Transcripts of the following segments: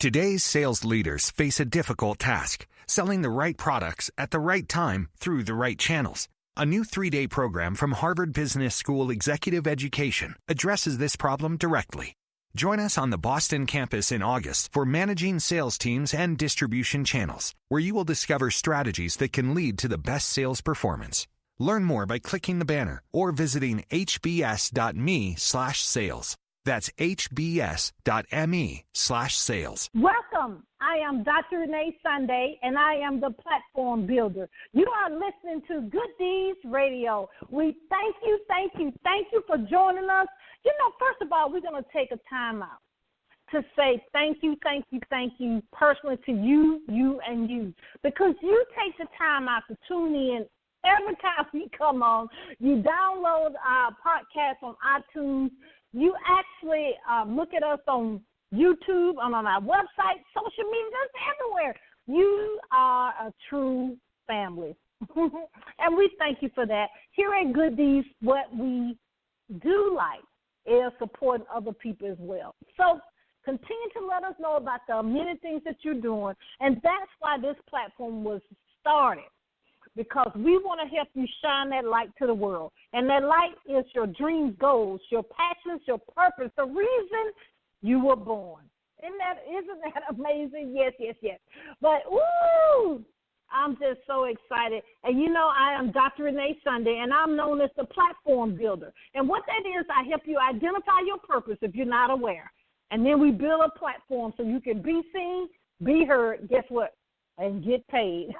Today's sales leaders face a difficult task, selling the right products at the right time through the right channels. A new 3-day program from Harvard Business School Executive Education addresses this problem directly. Join us on the Boston campus in August for Managing Sales Teams and Distribution Channels, where you will discover strategies that can lead to the best sales performance. Learn more by clicking the banner or visiting hbs.me/sales. That's hbs.me/sales. Welcome. I am Dr. Renee Sunday, and I am the platform builder. You are listening to Good Deeds Radio. We thank you for joining us. You know, first of all, we're going to take a time out to say thank you personally to you, and you, because you take the time out to tune in every time we come on. You download our podcast on iTunes. You actually look at us on YouTube, on our website, social media, just everywhere. You are a true family. And we thank you for that. Here at Good Deeds, what we do like is supporting other people as well. So continue to let us know about the many things that you're doing. And that's why this platform was started, because we want to help you shine that light to the world. And that light is your dreams, goals, your passions, your purpose, the reason you were born. Isn't that amazing? Yes. But, I'm just so excited. And, you know, I am Dr. Renee Sunday, and I'm known as the platform builder. And what that is, I help you identify your purpose if you're not aware. And then we build a platform so you can be seen, be heard, guess what, and get paid.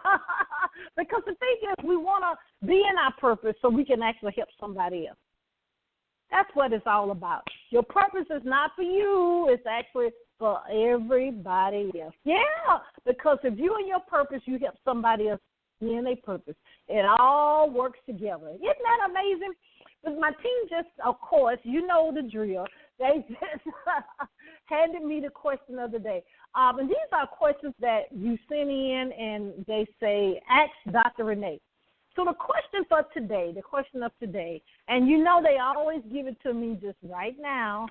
Because the thing is, we want to be in our purpose so we can actually help somebody else. That's what it's all about. Your purpose is not for you. It's actually for everybody else. Yeah, because if you and your purpose, you help somebody else in their purpose. It all works together. Isn't that amazing? But my team just, of course, you know the drill. They just handed me the question of the day. And these are questions that you send in, and they say, ask Dr. Renee. So the question of today, and you know they always give it to me just right now.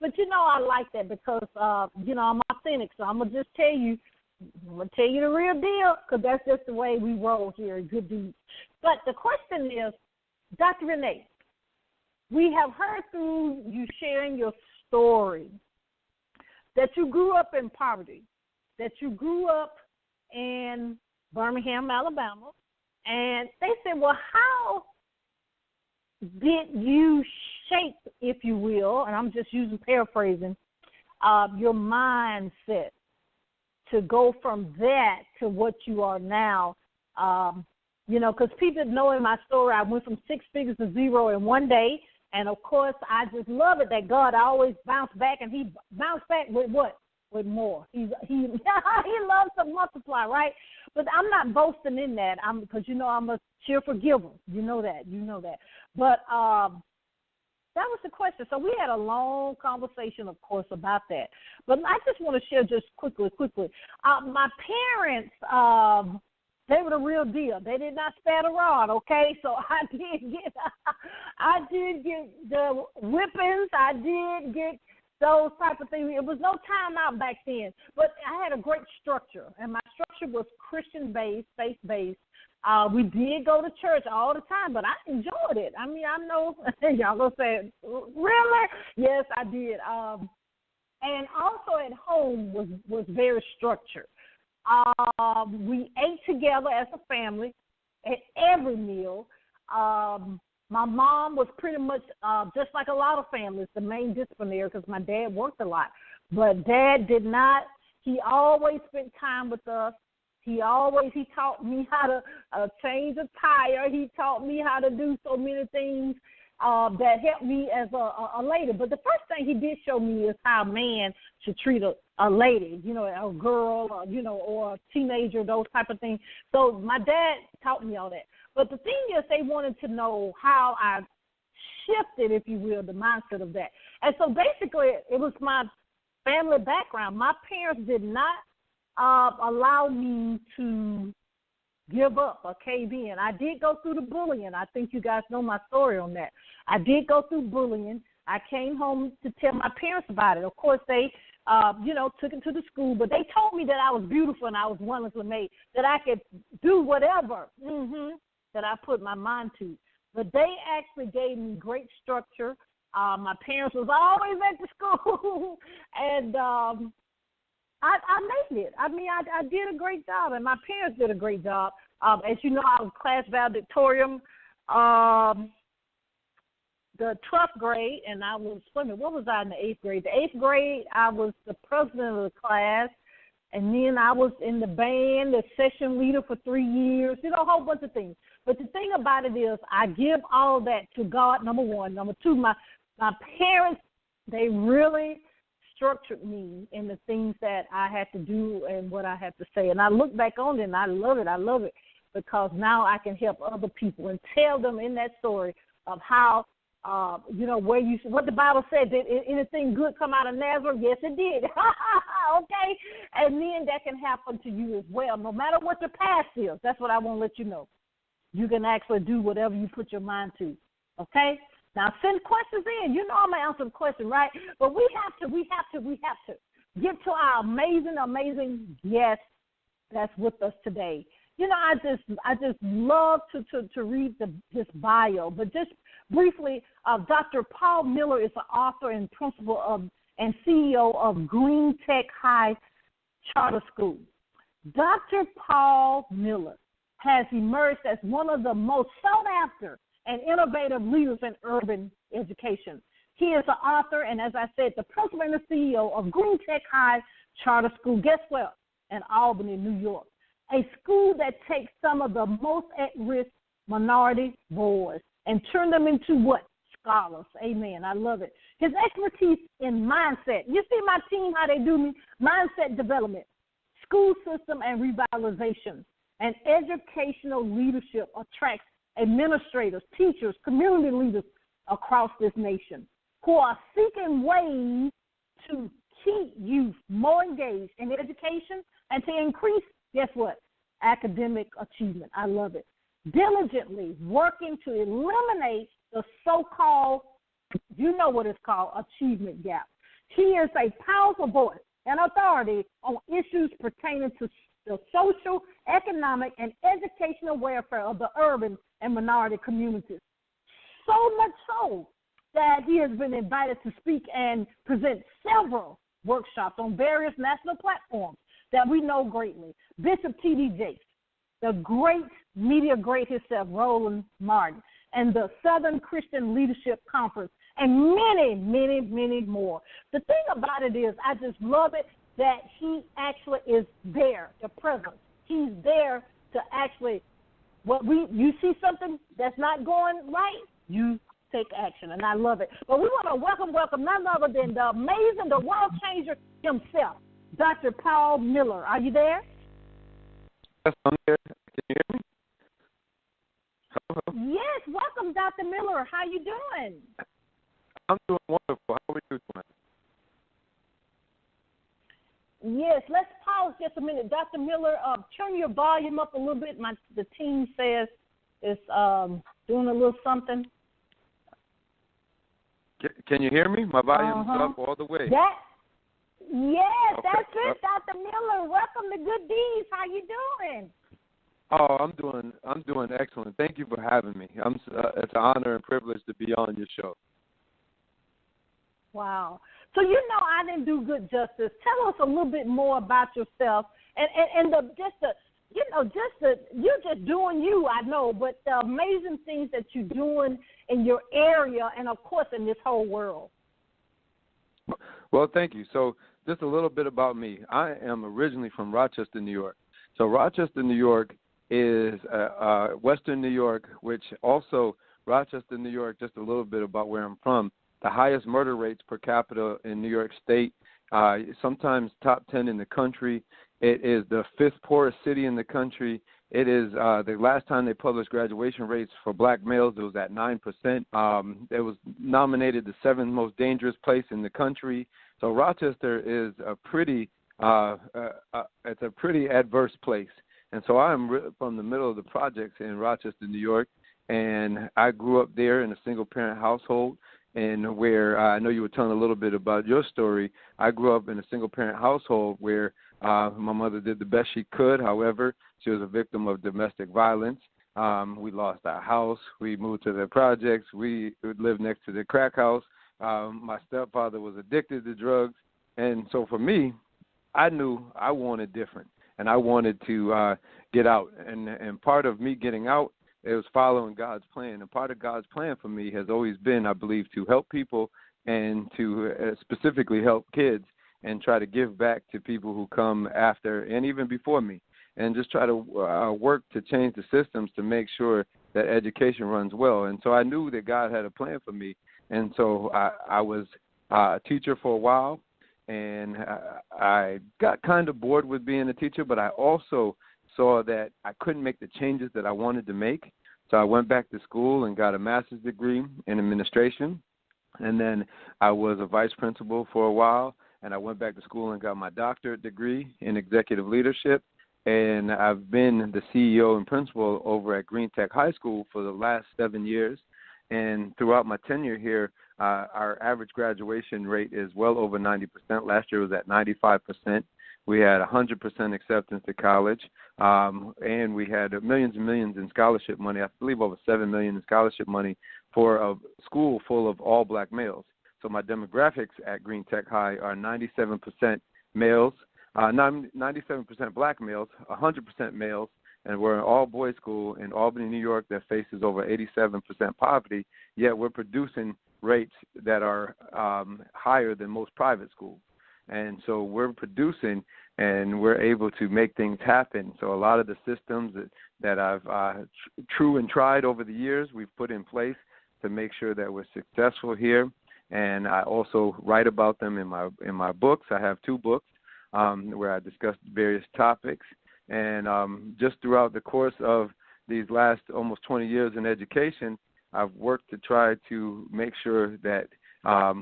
But, you know, I like that because, you know, I'm authentic. So I'm going to just tell you the real deal, because that's just the way we roll here at Good Deeds. But the question is, Dr. Renee, we have heard through you sharing your story that you grew up in poverty, that you grew up in Birmingham, Alabama, and they said, well, how did you shape, if you will, and I'm just paraphrasing, your mindset to go from that to what you are now? You know, because people know in my story, I went from 6 figures to zero in one day. And, of course, I just love it that God always bounced back, and he bounced back with what? With more. He loves to multiply, right? But I'm not boasting in that because, you know, I'm a cheerful giver. You know that. But that was the question. So we had a long conversation, of course, about that. But I just want to share just quickly. My parents, they were the real deal. They did not spare the rod, okay? So I did get the whippings. I did get those type of things. It was no time out back then. But I had a great structure, and my structure was Christian-based, faith-based. We did go to church all the time, but I enjoyed it. I mean, I know y'all going to say, really? Yes, I did. And also at home was very structured. We ate together as a family at every meal. My mom was pretty much just like a lot of families, the main disciplinary, because my dad worked a lot. But Dad did not. He always spent time with us. He taught me how to change a tire. He taught me how to do so many things that helped me as a lady. But the first thing he did show me is how a man should treat a lady, you know, a girl, or, you know, or a teenager, those type of things. So my dad taught me all that. But the thing is, they wanted to know how I shifted, if you will, the mindset of that. And so basically, it was my family background. My parents did not allow me to give up or cave in. I did go through the bullying. I think you guys know my story on that. I did go through bullying. I came home to tell my parents about it. Of course, they took it to the school. But they told me that I was beautiful and I was wonderfully made, that I could do whatever that I put my mind to. But they actually gave me great structure. My parents was always at the school, and I made it. I mean, I did a great job, and my parents did a great job. As you know, I was class valedictorian the 12th grade, and I was, what was I in the 8th grade? The 8th grade, I was the president of the class, and then I was in the band, the session leader for 3 years, a whole bunch of things. But the thing about it is I give all that to God, number one. Number two, my parents, they really structured me in the things that I had to do and what I had to say. And I look back on it, and I love it, because now I can help other people and tell them in that story of how, what the Bible said, did anything good come out of Nazareth? Yes, it did. Okay? And then that can happen to you as well, no matter what your past is. That's what I want to let you know. You can actually do whatever you put your mind to. Okay? Now, send questions in. You know I'm going to answer the question, right? But we have to get to our amazing guest that's with us today. I just love to read his bio, but just briefly, Dr. Paul Miller is the author and principal of and CEO of Green Tech High Charter School. Dr. Paul Miller has emerged as one of the most sought after and innovative leaders in urban education. He is the author and, as I said, the principal and the CEO of Green Tech High Charter School. Guess what? In Albany, New York. A school that takes some of the most at-risk minority boys and turn them into what? Scholars. Amen. I love it. His expertise in mindset. You see my team, how they do me? Mindset development, school system and revitalization, and educational leadership attracts administrators, teachers, community leaders across this nation who are seeking ways to keep youth more engaged in education and to increase, guess what? Academic achievement. I love it. Diligently working to eliminate the so-called, you know what it's called, achievement gap. He is a powerful voice and authority on issues pertaining to the social, economic, and educational welfare of the urban and minority communities. So much so that he has been invited to speak and present several workshops on various national platforms that we know greatly. Bishop T.D. Jakes, the great media great himself, Roland Martin, and the Southern Christian Leadership Conference, and many more. The thing about it is, I just love it that he actually is there, the presence. He's there to actually, you see something that's not going right, you take action, and I love it. But we want to welcome none other than the amazing, the world changer himself, Dr. Paul Miller. Are you there? Yes, I'm there. Can you hear me? Hello? Yes, welcome, Dr. Miller. How you doing? I'm doing wonderful. How are you doing? Yes, let's pause just a minute. Dr. Miller, turn your volume up a little bit. The team says it's doing a little something. Can you hear me? My volume's up all the way. Yes, okay. That's it, Dr. Miller. Welcome to Good Deeds. How you doing? Oh, I'm doing excellent. Thank you for having me. It's an honor and privilege to be on your show. Wow. So I didn't do good justice. Tell us a little bit more about yourself and you're just doing you, I know, but the amazing things that you're doing in your area and of course in this whole world. Well, thank you. So just a little bit about me. I am originally from Rochester, New York. So Rochester, New York is Western New York, which also Rochester, New York, just a little bit about where I'm from, the highest murder rates per capita in New York State, sometimes top 10 in the country. It is the 5th poorest city in the country. It is the last time they published graduation rates for black males, it was at 9%. It was nominated the 7th most dangerous place in the country. So Rochester is a pretty it's a pretty adverse place. And so I'm from the middle of the projects in Rochester, New York, and I grew up there in a single-parent household. and where I know you were telling a little bit about your story. I grew up in a single-parent household where my mother did the best she could. However, she was a victim of domestic violence. We lost our house. We moved to the projects. We lived next to the crack house. My stepfather was addicted to drugs. And so for me, I knew I wanted different, and I wanted to get out. And part of me getting out, it was following God's plan. And part of God's plan for me has always been, I believe, to help people and to specifically help kids and try to give back to people who come after and even before me, and just try to work to change the systems to make sure that education runs well. And so I knew that God had a plan for me. And so I was a teacher for a while, and I got kind of bored with being a teacher, but I also saw that I couldn't make the changes that I wanted to make. So I went back to school and got a master's degree in administration. And then I was a vice principal for a while, and I went back to school and got my doctorate degree in executive leadership. And I've been the CEO and principal over at Green Tech High School for the last 7 years. And throughout my tenure here, our average graduation rate is well over 90%. Last year was at 95%. We had 100% acceptance to college, and we had millions and millions in scholarship money. I believe over $7 million in scholarship money for a school full of all black males. So my demographics at Green Tech High are 97% males, 97% black males, 100% males, and we're an all-boys school in Albany, New York that faces over 87% poverty, yet we're producing rates that are higher than most private schools. And so we're producing and we're able to make things happen. So a lot of the systems that I've true and tried over the years, we've put in place to make sure that we're successful here. And I also write about them in my books. I have 2 books where I discuss various topics. And just throughout the course of these last almost 20 years in education, I've worked to try to make sure that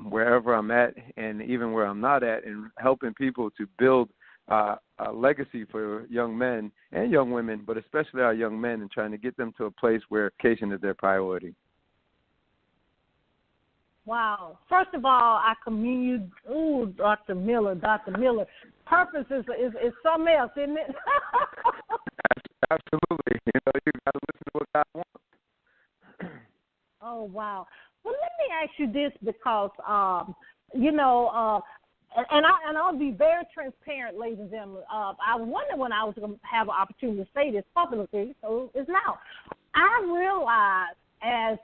wherever I'm at and even where I'm not at, and helping people to build a legacy for young men and young women, but especially our young men, and trying to get them to a place where education is their priority. Wow. First of all, I commend you. Ooh, Dr. Miller. Purpose is something else, isn't it? Absolutely. You got to listen to what God wants. Oh, wow. Well, let me ask you this because, and I'll be very transparent, ladies and gentlemen. I wondered when I was going to have an opportunity to say this publicly, so it's now. I realized as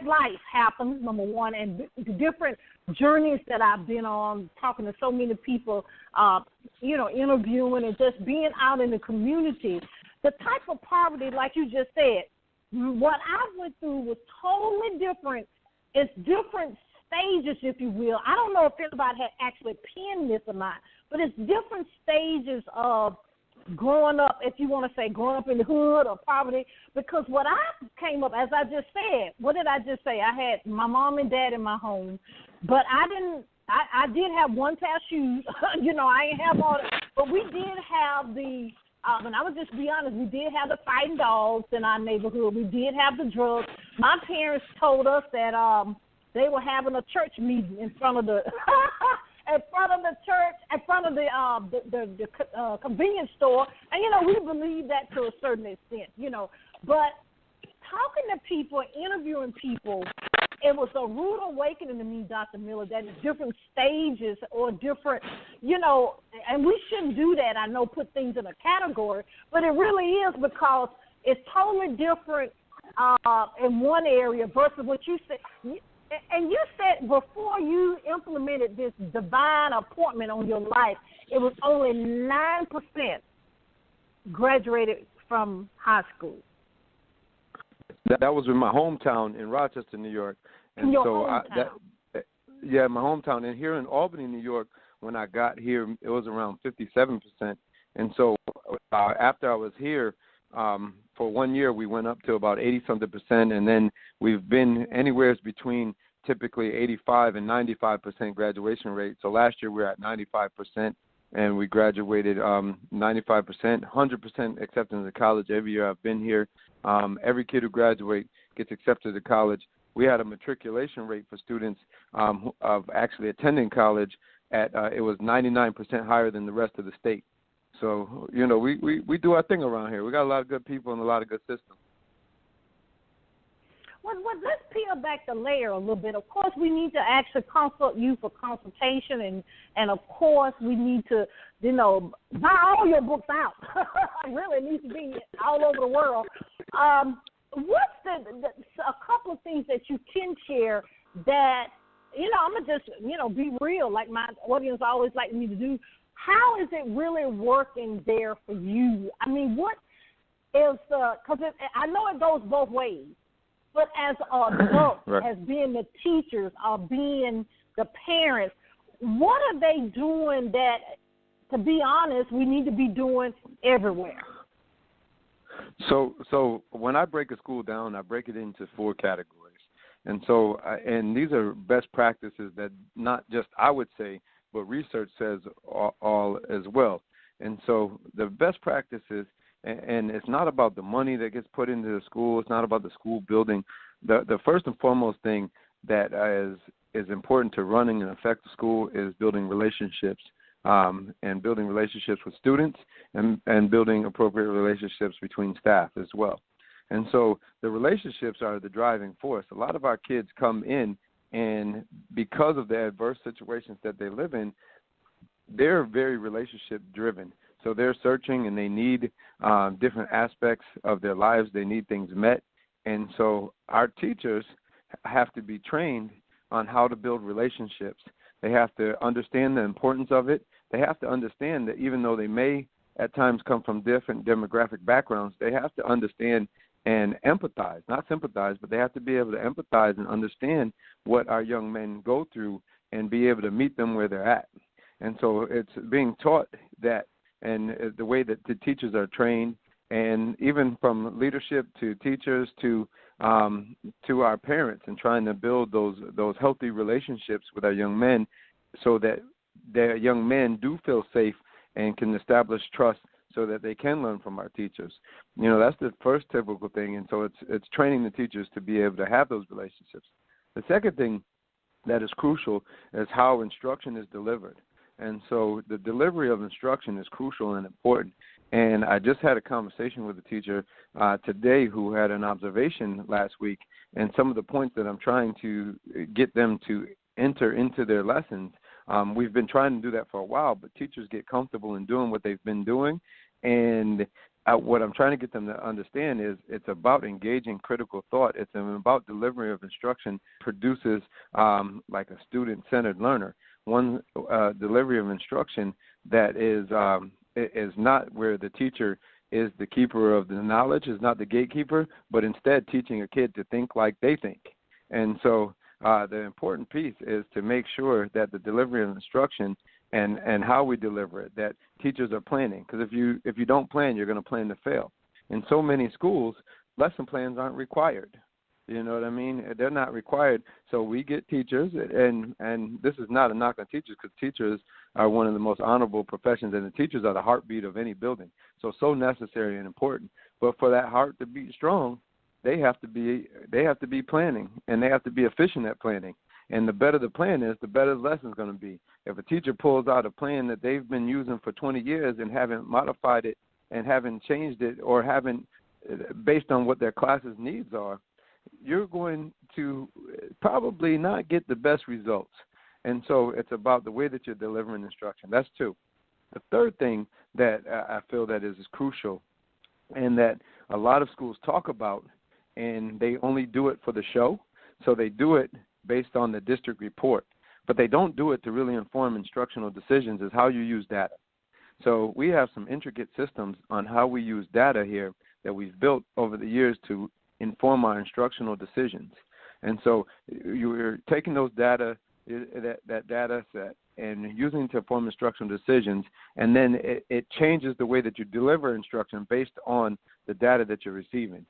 life happens, number one, and the different journeys that I've been on, talking to so many people, interviewing and just being out in the community, the type of poverty, like you just said, what I went through was totally different. It's different stages, if you will. I don't know if anybody had actually penned this or not, but it's different stages of growing up, if you want to say growing up in the hood or poverty, because what I came up, as I just said, what did I just say? I had my mom and dad in my home, but I did have one pair of shoes. I ain't have all that, but we did have the, and I would just be honest, we did have the fighting dogs in our neighborhood. We did have the drugs. My parents told us that they were having a church meeting in front of the in front of the church, in front of the convenience store, and we believe that to a certain extent, But talking to people, interviewing people, it was a rude awakening to me, Dr. Miller, that is different stages or different, and we shouldn't do that. I know, put things in a category, but it really is, because it's totally different in one area versus what you said. And you said before you implemented this divine appointment on your life, it was only 9% graduated from high school. That was in my hometown in Rochester, New York. And your so hometown. My hometown. And here in Albany, New York, when I got here, it was around 57%. And so after I was here, for 1 year, we went up to about 80-something%, and then we've been anywhere between typically 85 and 95% graduation rate. So last year we were at 95%, and we graduated 95%, 100% acceptance to college every year I've been here. Every kid who graduates gets accepted to college we had a matriculation rate for students of actually attending college at it was 99% higher than the rest of the state. So, we do our thing around here. We got a lot of good people and a lot of good systems. Well, let's peel back the layer a little bit. Of course, we need to actually consult you for consultation, and of course, we need to, buy all your books out. Really, it needs to be all over the world. What's a couple of things that you can share that, I'm going to just, be real, like my audience always like me to do. How is it really working there for you? I mean, what is because I know it goes both ways. But as adults, right. as being the teachers, or being the parents, what are they doing that, to be honest, we need to be doing everywhere? So when I break a school down, I break it into 4 categories. And so, and these are best practices that not just I would say, but research says all as well. And so the best practices, and it's not about the money that gets put into the school. It's not about the school building. The first and foremost thing that is important to running an effective school is building relationships, and building relationships with students, and building appropriate relationships between staff as well. And so the relationships are the driving force. A lot of our kids come in, and because of the adverse situations that they live in, they're very relationship driven. So they're searching, and they need different aspects of their lives. They need things met. And so our teachers have to be trained on how to build relationships. They have to understand the importance of it. They have to understand that even though they may at times come from different demographic backgrounds, they have to understand and empathize, not sympathize, but they have to be able to empathize and understand what our young men go through and be able to meet them where they're at. And so it's being taught that, and the way that the teachers are trained, and even from leadership to teachers to our parents, and trying to build those healthy relationships with our young men, so that their young men do feel safe and can establish trust, so that they can learn from our teachers. That's the first typical thing, and so it's training the teachers to be able to have those relationships. The second thing that is crucial is how instruction is delivered. And so the delivery of instruction is crucial and important. And I just had a conversation with a teacher today who had an observation last week, and some of the points that I'm trying to get them to enter into their lessons. We've been trying to do that for a while, but teachers get comfortable in doing what they've been doing. And what I'm trying to get them to understand is it's about engaging critical thought. It's about delivery of instruction produces like a student-centered learner. One delivery of instruction that is not where the teacher is the keeper of the knowledge, is not the gatekeeper, but instead teaching a kid to think like they think. And so the important piece is to make sure that the delivery of instruction and how we deliver it, that teachers are planning. Because if you don't plan, you're going to plan to fail. In so many schools, lesson plans aren't required. You know what I mean? They're not required. So we get teachers, and this is not a knock on teachers, because teachers are one of the most honorable professions, and the teachers are the heartbeat of any building. So necessary and important. But for that heart to beat strong, they have to be planning, and they have to be efficient at planning. And the better the plan is, the better the lesson is going to be. If a teacher pulls out a plan that they've been using for 20 years and haven't modified it and haven't changed it or haven't, based on what their class's needs are, you're going to probably not get the best results. And so it's about the way that you're delivering instruction. That's 2. The third thing that I feel that is crucial, and that a lot of schools talk about, and they only do it for the show. So they do it based on the district report, but they don't do it to really inform instructional decisions, is how you use data. So we have some intricate systems on how we use data here that we've built over the years to inform our instructional decisions. And so you're taking those data, that data set, and using it to form instructional decisions, and then it changes the way that you deliver instruction based on the data that you're receiving.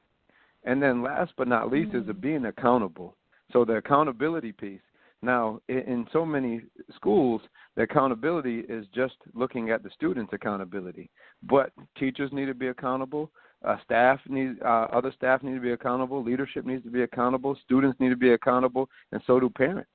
And then last but not least is being accountable. So the accountability piece. Now, in so many schools, the accountability is just looking at the students' accountability. But teachers need to be accountable. Other staff need to be accountable. Leadership needs to be accountable. Students need to be accountable, and so do parents.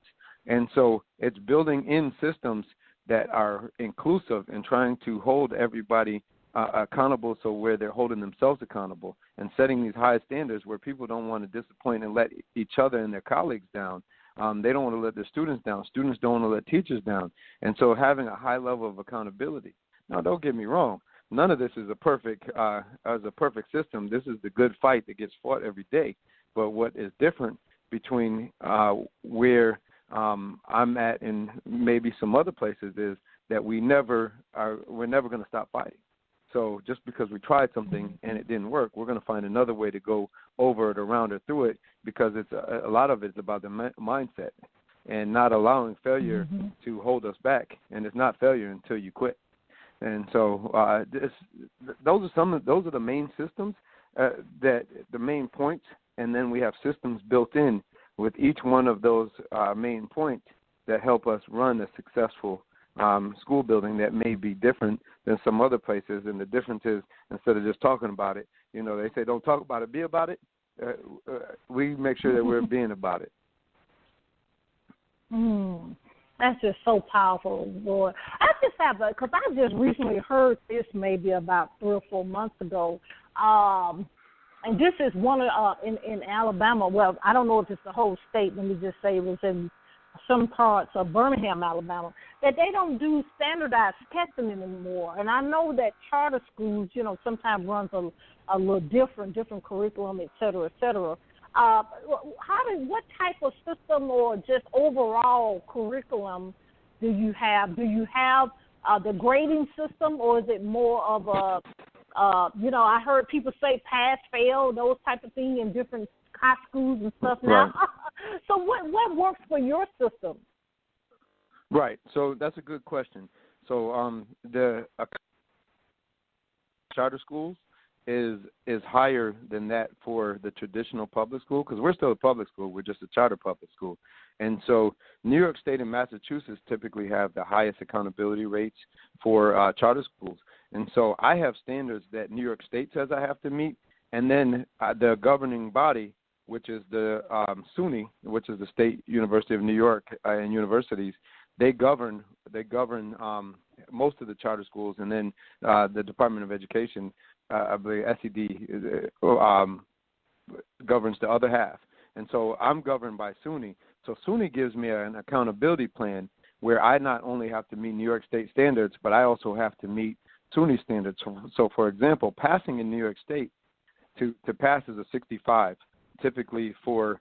And so it's building in systems that are inclusive and trying to hold everybody accountable, so where they're holding themselves accountable and setting these high standards where people don't want to disappoint and let each other and their colleagues down. They don't want to let their students down. Students don't want to let teachers down. And so having a high level of accountability. Now, don't get me wrong. None of this is a perfect system. This is the good fight that gets fought every day. But what is different between where I'm at and maybe some other places is that we're never going to stop fighting. So just because we tried something and it didn't work, we're going to find another way to go over it, around it, through it, because it's a lot of it's about the mindset and not allowing failure to hold us back. And it's not failure until you quit. And so those are the main systems, that the main points, and then we have systems built in with each one of those main points that help us run a successful school building that may be different than some other places. And the difference is, instead of just talking about it, they say don't talk about it, be about it. We make sure that we're being about it. That's just so powerful, Lord. I just have because I just recently heard this maybe about 3 or 4 months ago. And this is one of in Alabama. Well, I don't know if it's the whole state. Let me just say it was in some parts of Birmingham, Alabama, that they don't do standardized testing anymore. And I know that charter schools, sometimes runs a little different curriculum, et cetera, et cetera. What type of system or just overall curriculum do you have? Do you have the grading system, or is it more of a I heard people say pass, fail, those type of things in different high schools and stuff now. Right. So what works for your system? Right. So that's a good question. So the charter schools is higher than that for the traditional public school, because we're still a public school. We're just a charter public school. And so New York State and Massachusetts typically have the highest accountability rates for charter schools. And so I have standards that New York State says I have to meet, and then the governing body, which is the SUNY, which is the State University of New York and universities, they govern most of the charter schools, and then the Department of Education, I believe SED, governs the other half. And so I'm governed by SUNY. So SUNY gives me an accountability plan where I not only have to meet New York State standards, but I also have to meet SUNY standards. So for example, passing in New York State, to pass is a 65, typically for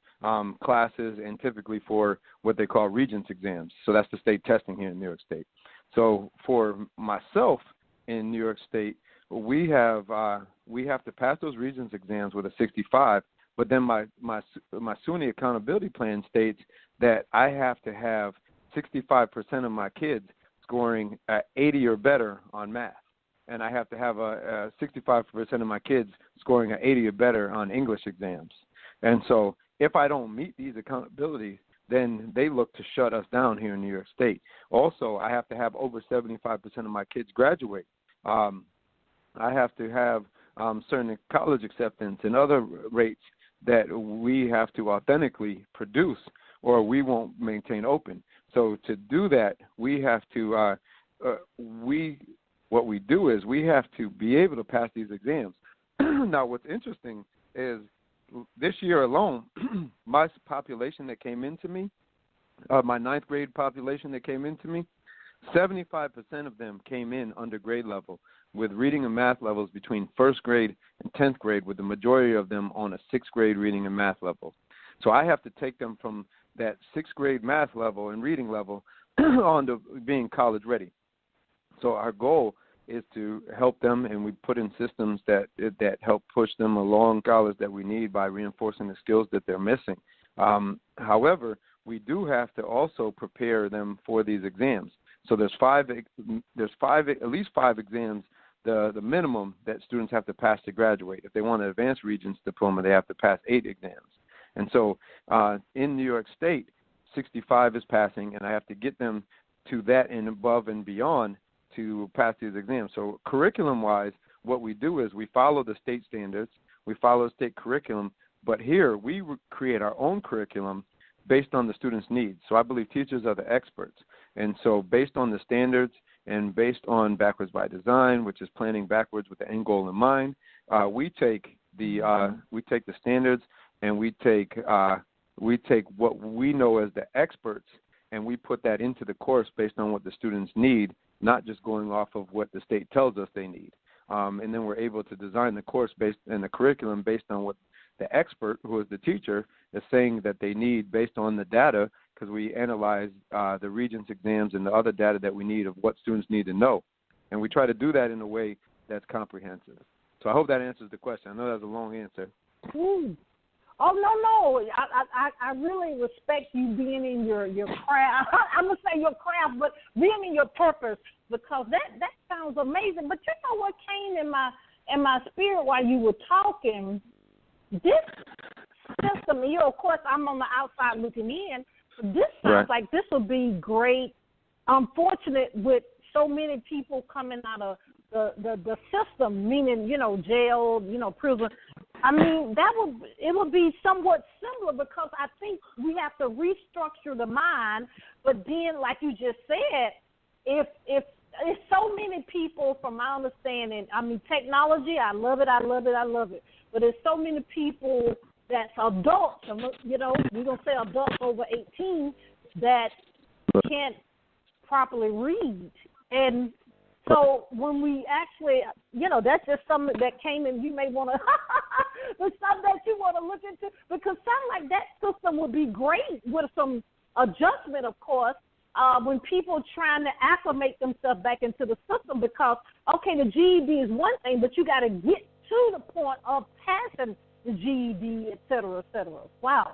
classes and typically for what they call Regents exams. So that's the state testing here in New York State. So for myself in New York State, we have to pass those Regents exams with a 65. But then my SUNY accountability plan states that I have to have 65% of my kids scoring 80 or better on math, and I have to have a 65% of my kids scoring 80 or better on English exams. And so if I don't meet these accountabilities, then they look to shut us down here in New York State. Also, I have to have over 75% of my kids graduate. I have to have certain college acceptance and other rates that we have to authentically produce, or we won't maintain open. So to do that, we have to what we do is we have to be able to pass these exams. Now, what's interesting is this year alone, my population that came into me, my ninth grade population that came into me, 75% of them came in under grade level with reading and math levels between first grade and 10th grade, with the majority of them on a sixth grade reading and math level. So I have to take them from that sixth grade math level and reading level on to being college ready. So our goal is to help them, and we put in systems that help push them along college that we need by reinforcing the skills that they're missing. However, we do have to also prepare them for these exams. So there's at least five exams, the minimum that students have to pass to graduate. If they want an advanced Regents diploma, they have to pass 8 exams. And so in New York State, 65 is passing, and I have to get them to that and above and beyond to pass these exams. So curriculum-wise, what we do is we follow the state standards, we follow state curriculum, but here we create our own curriculum based on the students' needs. So I believe teachers are the experts. And so based on the standards and based on backwards by design, which is planning backwards with the end goal in mind, we take the standards and we take what we know as the experts, and we put that into the course based on what the students need, not just going off of what the state tells us they need. And then we're able to design the course based and the curriculum based on what the expert, who is the teacher, is saying that they need based on the data, because we analyze the Regents exams and the other data that we need of what students need to know. And we try to do that in a way that's comprehensive. So I hope that answers the question. I know that's a long answer. Oh, no. I really respect you being in your craft. I'm going to say your craft, but being in your purpose, because that sounds amazing. But you know what came in my spirit while you were talking? This system, of course, I'm on the outside looking in. This sounds like this would be great. Unfortunate with so many people coming out of the system, meaning, jail, prison. I mean, it would be somewhat similar, because I think we have to restructure the mind. But then, like you just said, if so many people, from my understanding, I mean, technology, I love it. But there's so many people that's adults, we're going to say adults over 18, that can't properly read. And so when we actually, that's just something that came in, you may want to, but something that you want to look into, because something like that system would be great with some adjustment, of course, when people trying to acclimate themselves back into the system, because, okay, the GED is one thing, but you got to get to the point of passing the GED, et cetera, et cetera. Wow.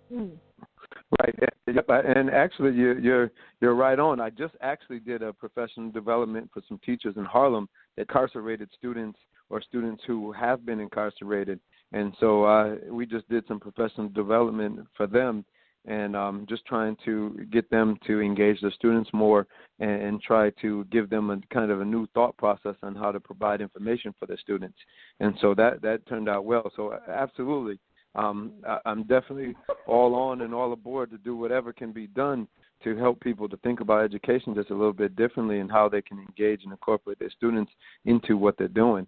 Right. Yep. And actually, you're right on. I just actually did a professional development for some teachers in Harlem, incarcerated students or students who have been incarcerated. And so we just did some professional development for them, and just trying to get them to engage the students more and try to give them a kind of a new thought process on how to provide information for the students. And so that turned out well. So absolutely, I'm definitely all on and all aboard to do whatever can be done to help people to think about education just a little bit differently and how they can engage and incorporate their students into what they're doing.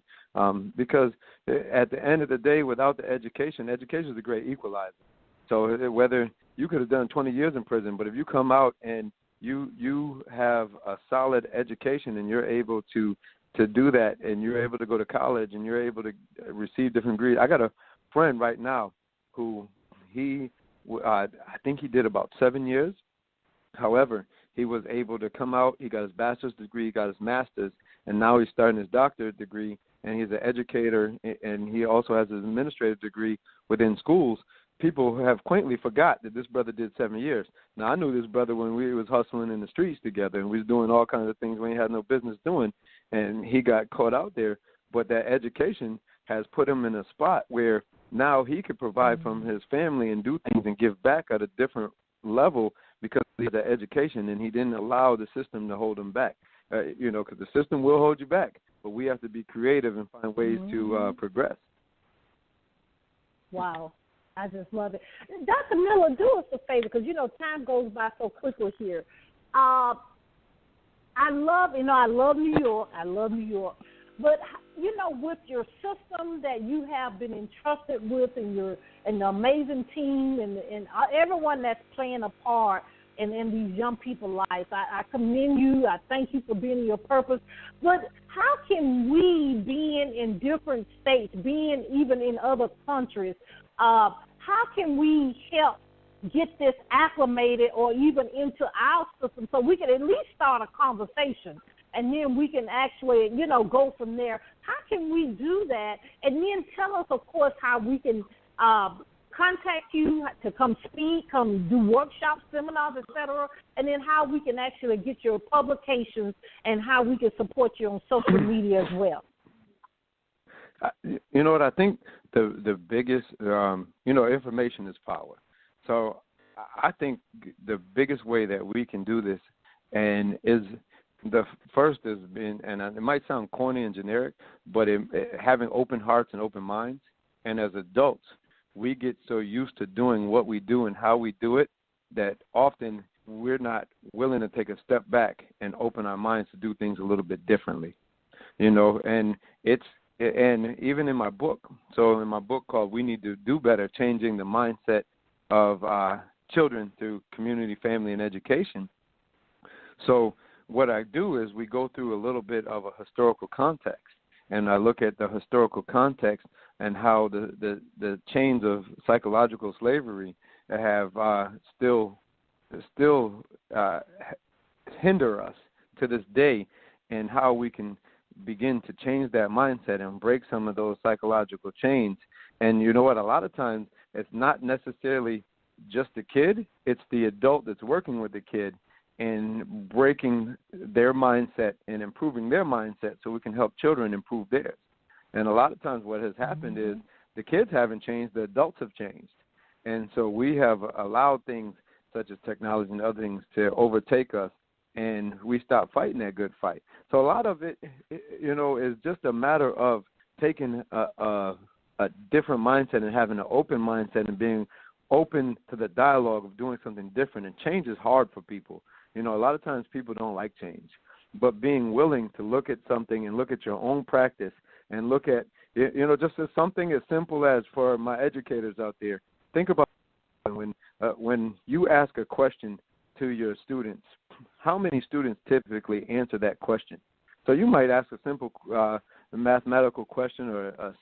Because at the end of the day, without the education is a great equalizer. So whether you could have done 20 years in prison, but if you come out and you have a solid education and you're able to do that, and you're able to go to college and you're able to receive different degrees. I got a friend right now who I think he did about 7 years. However, he was able to come out, he got his bachelor's degree, got his master's, and now he's starting his doctorate degree, and he's an educator, and he also has his administrative degree within schools. People have quaintly forgot that this brother did 7 years. Now, I knew this brother when we was hustling in the streets together, and we was doing all kinds of things we had no business doing, and he got caught out there. But that education has put him in a spot where now he could provide from his family and do things and give back at a different level because of the education, and he didn't allow the system to hold him back. Because the system will hold you back, but we have to be creative and find ways to progress. Wow. I just love it. Dr. Miller, do us a favor, because, time goes by so quickly here. I love New York. But, with your system that you have been entrusted with and the amazing team and everyone that's playing a part in these young people's lives, I commend you. I thank you for being in your purpose. But how can we, being in different states, being even in other countries, how can we help get this acclimated or even into our system so we can at least start a conversation, and then we can actually, go from there? How can we do that? And then tell us, of course, how we can contact you to come speak, come do workshops, seminars, etc., and then how we can actually get your publications and how we can support you on social media as well. You know what? I think the biggest, information is power. So I think the biggest way that we can do this, and is the first has been, and it might sound corny and generic, but having open hearts and open minds. And as adults, we get so used to doing what we do and how we do it that often we're not willing to take a step back and open our minds to do things a little bit differently. And even in my book, so in my book called We Need to Do Better, Changing the Mindset of Children Through Community, Family, and Education. So what I do is we go through a little bit of a historical context, and I look at the historical context and how the chains of psychological slavery have still hinder us to this day, and how we can begin to change that mindset and break some of those psychological chains. And you know what? A lot of times it's not necessarily just the kid, it's the adult that's working with the kid and breaking their mindset and improving their mindset so we can help children improve theirs. And a lot of times what has happened is the kids haven't changed, the adults have changed. And so we have allowed things such as technology and other things to overtake us, and we stop fighting that good fight. So a lot of it, is just a matter of taking a different mindset and having an open mindset and being open to the dialogue of doing something different. And change is hard for people. A lot of times people don't like change. But being willing to look at something and look at your own practice and look at, just as something as simple as, for my educators out there, think about when you ask a question to your students, how many students typically answer that question? So you might ask a simple mathematical question or a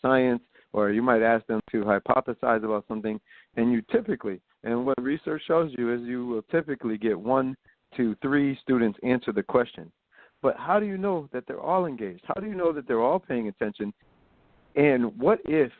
science, or you might ask them to hypothesize about something, and you typically, and what research shows you is you will typically get 1 to 3 students answer the question. But how do you know that they're all engaged? How do you know that they're all paying attention? And what if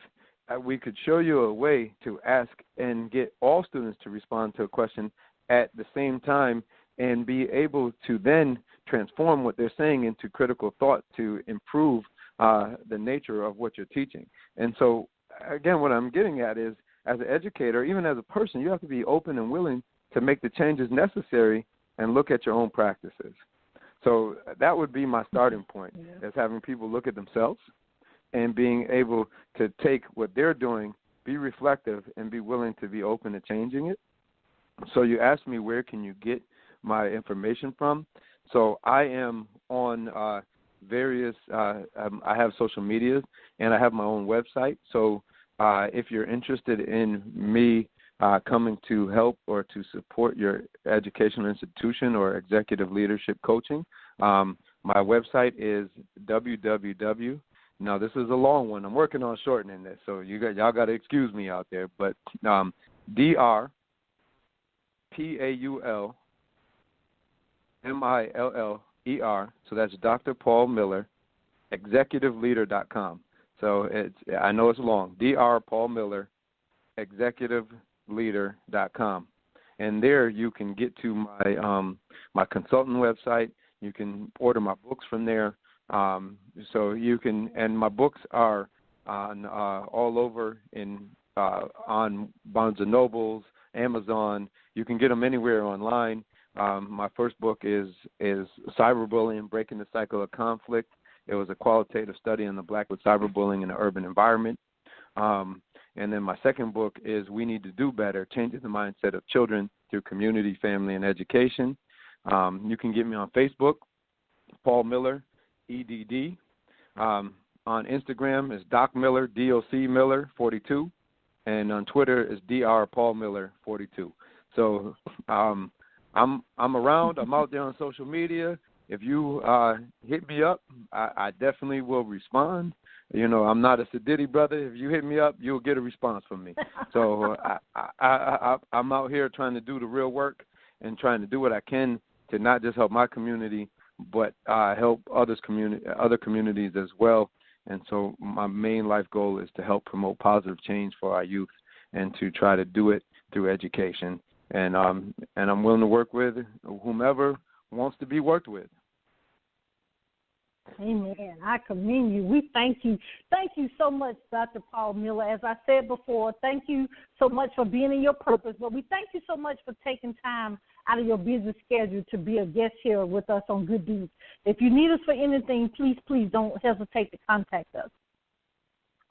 we could show you a way to ask and get all students to respond to a question at the same time and be able to then transform what they're saying into critical thought to improve the nature of what you're teaching? And so, again, what I'm getting at is, as an educator, even as a person, you have to be open and willing to make the changes necessary and look at your own practices. So that would be my starting point, is having people look at themselves and being able to take what they're doing, be reflective, and be willing to be open to changing it. So you asked me, where can you get my information from? So I am on various, I have social medias, and I have my own website. So if you're interested in me coming to help or to support your educational institution or executive leadership coaching, my website is www. Now, this is a long one. I'm working on shortening this, so y'all got to excuse me out there. But DrPaulMiller, so that's Dr. Paul Miller, executiveleader.com. So I know it's long. Dr. Paul Miller, executiveleader.com. And there you can get to my consultant website. You can order my books from there. So you can, and my books are on all over on Barnes & Nobles, Amazon. You can get them anywhere online. My first book is Cyberbullying, Breaking the Cycle of Conflict. It was a qualitative study on the black with cyberbullying in the urban environment. And then my second book is We Need to Do Better, Changing the Mindset of Children Through Community, Family, and Education. You can get me on Facebook, Paul Miller, EDD. On Instagram is Doc Miller, DOC Miller 42, and on Twitter is Dr. Paul Miller 42. So I'm around. I'm out there on social media. If you hit me up, I definitely will respond. I'm not a Sadiddy brother. If you hit me up, you'll get a response from me. So I'm out here trying to do the real work and trying to do what I can to not just help my community, but help other communities as well. And so my main life goal is to help promote positive change for our youth and to try to do it through education. And I'm willing to work with whomever wants to be worked with. Amen. I commend you. We thank you. Thank you so much, Dr. Paul Miller. As I said before, thank you so much for being in your purpose, but we thank you so much for taking time out of your busy schedule to be a guest here with us on Good Deeds. If you need us for anything, please don't hesitate to contact us.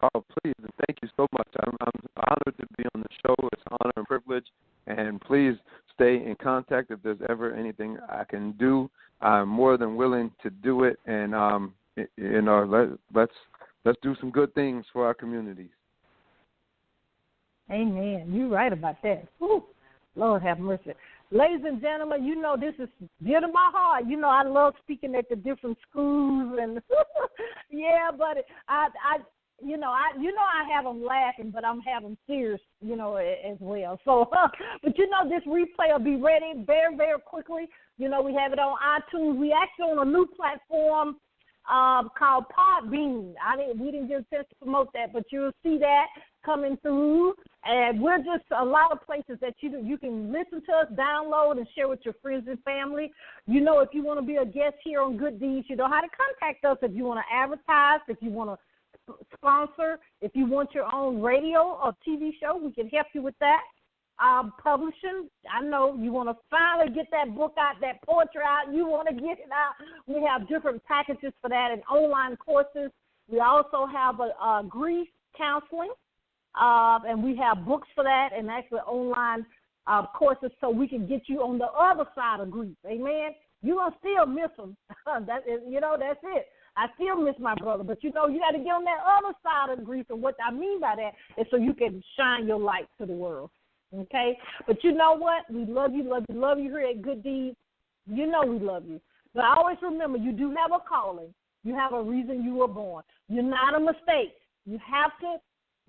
Oh, please, and thank you so much. I'm honored to be on the show. It's an honor and privilege, and please stay in contact if there's ever anything I can do. I'm more than willing to do it, and let's do some good things for our communities. Amen. You're right about that. Whew. Lord have mercy. Ladies and gentlemen, you know this is dear to my heart. You know I love speaking at the different schools, and yeah, but I have them laughing, but I'm having serious, as well. So, but this replay will be ready very, very quickly. We have it on iTunes. We actually on a new platform called Podbean. We didn't get a chance to promote that, but you'll see that coming through. And we're just a lot of places that you can listen to us, download, and share with your friends and family. If you want to be a guest here on Good Deeds, you know how to contact us. If you want to advertise, if you want to sponsor, if you want your own radio or TV show, we can help you with that. Publishing, I know you want to finally get that book out, that poetry out, you want to get it out. We have different packages for that and online courses. We also have a grief counseling, and we have books for that and actually online courses so we can get you on the other side of grief. Amen? You're going to still miss them. That's it. I still miss my brother, but you got to get on that other side of grief, and what I mean by that is so you can shine your light to the world, okay? But you know what? We love you here at Good Deeds. We love you. But always remember, you do have a calling. You have a reason you were born. You're not a mistake. You have to,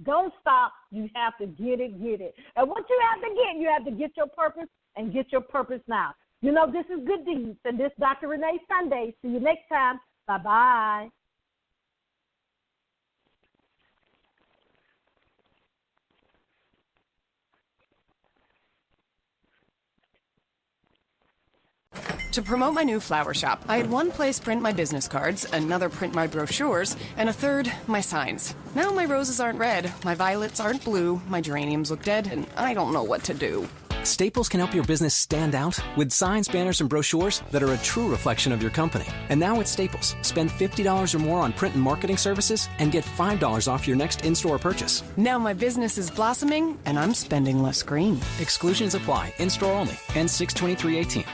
don't stop. You have to get it. And what you have to get your purpose, and get your purpose now. This is Good Deeds, and this is Dr. Renee Sunday. See you next time. Bye-bye. To promote my new flower shop, I had one place print my business cards, another print my brochures, and a third, my signs. Now my roses aren't red, my violets aren't blue, my geraniums look dead, and I don't know what to do. Staples can help your business stand out with signs, banners, and brochures that are a true reflection of your company. And now at Staples, spend $50 or more on print and marketing services and get $5 off your next in-store purchase. Now my business is blossoming, and I'm spending less green. Exclusions apply. In-store only. Ends 6/23/18.